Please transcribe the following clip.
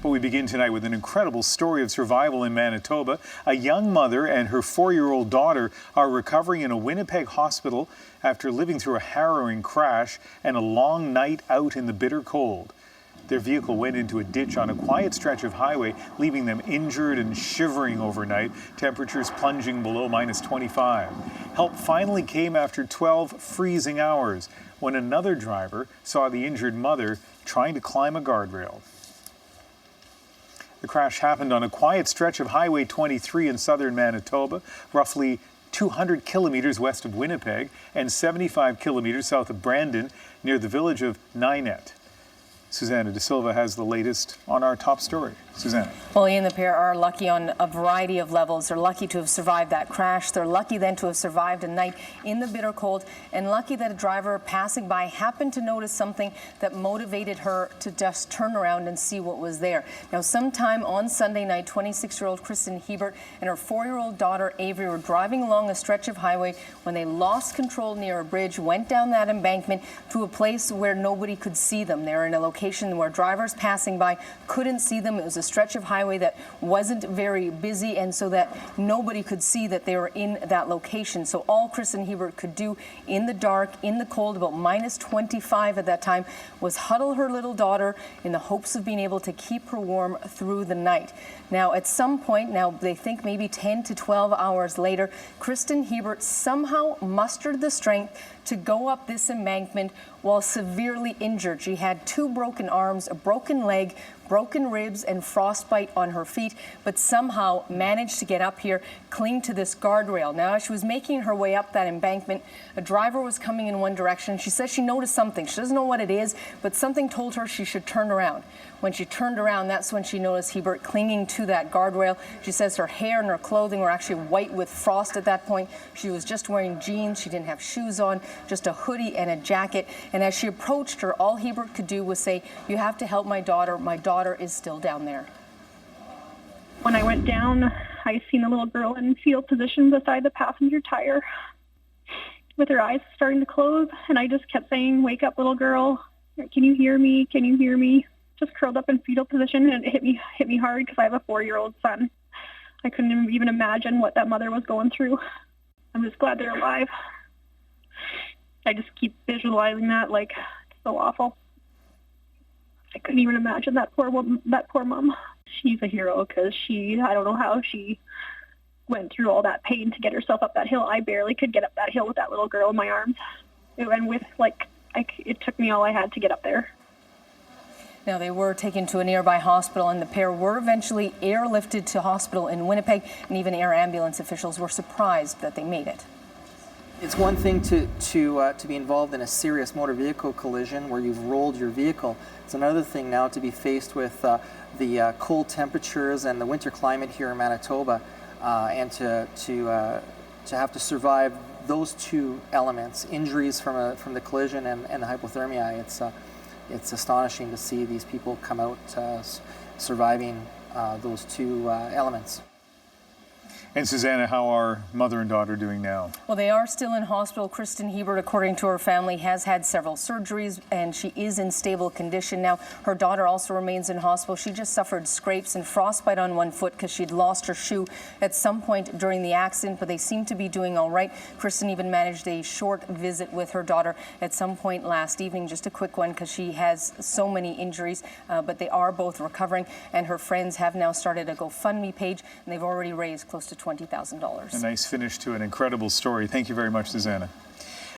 But we begin tonight with an incredible story of survival in Manitoba. A young mother and her 4-year-old daughter are recovering in a Winnipeg hospital after living through a harrowing crash and a long night out in the bitter cold. Their vehicle went into a ditch on a quiet stretch of highway, leaving them injured and shivering overnight, temperatures plunging below -25. Help finally came after 12 freezing hours when another driver saw the injured mother trying to climb a guardrail. The crash happened on a quiet stretch of Highway 23 in southern Manitoba, roughly 200 kilometers west of Winnipeg and 75 kilometers south of Brandon, near the village of Ninet. Susanna De Silva has the latest on our top story. Susanna. Well, Ian, the pair are lucky on a variety of levels. They're lucky to have survived that crash. They're lucky then to have survived a night in the bitter cold, and lucky that a driver passing by happened to notice something that motivated her to just turn around and see what was there. Now, sometime on Sunday night, 26-year-old Kristen Hebert and her 4-year-old daughter Avery were driving along a stretch of highway when they lost control near a bridge, went down that embankment to a place where nobody could see them. They're in a location where drivers passing by couldn't see them. It was a stretch of highway that wasn't very busy, and so that nobody could see that they were in that location. So all Kristen Hebert could do in the dark, in the cold, about -25 at that time, was huddle her little daughter in the hopes of being able to keep her warm through the night. Now, at some point, now they think maybe 10 to 12 hours later, Kristen Hebert somehow mustered the strength to go up this embankment while severely injured. She had 2 broken arms, a broken leg, broken ribs, and frostbite on her feet, but somehow managed to get up here, cling to this guardrail. Now, as she was making her way up that embankment, a driver was coming in one direction. She says she noticed something. She doesn't know what it is, but something told her she should turn around. When she turned around, that's when she noticed Hebert clinging to that guardrail. She says her hair and her clothing were actually white with frost at that point. She was just wearing jeans. She didn't have shoes on, just a hoodie and a jacket. And as she approached her, all Hebert could do was say, "You have to help my daughter. My daughter is still down there." When I went down, I seen a little girl in fetal position beside the passenger tire with her eyes starting to close, and I just kept saying, "Wake up, little girl. Can you hear me? Can you hear me?" Just curled up in fetal position, and it hit me hard because I have a 4-year-old son. I couldn't even imagine what that mother was going through. I'm just glad they're alive. I just keep visualizing that, like, it's so awful. I couldn't even imagine that poor woman, that poor mom. She's a hero because I don't know how she went through all that pain to get herself up that hill. I barely could get up that hill with that little girl in my arms. And it took me all I had to get up there. Now, they were taken to a nearby hospital, and the pair were eventually airlifted to hospital in Winnipeg, and even air ambulance officials were surprised that they made it. It's one thing to be involved in a serious motor vehicle collision where you've rolled your vehicle. It's another thing now to be faced with the cold temperatures and the winter climate here in Manitoba, and to have to survive those 2 elements, injuries from the collision and the hypothermia. It's astonishing to see these people come out surviving those 2 elements. And Susanna, how are mother and daughter doing now? Well, they are still in hospital. Kristen Hebert, according to her family, has had several surgeries, and she is in stable condition now. Her daughter also remains in hospital. She just suffered scrapes and frostbite on one foot because she'd lost her shoe at some point during the accident, but they seem to be doing all right. Kristen even managed a short visit with her daughter at some point last evening, just a quick one because she has so many injuries, but they are both recovering, and her friends have now started a GoFundMe page, and they've already raised close to $20,000. A nice finish to an incredible story. Thank you very much, Susanna.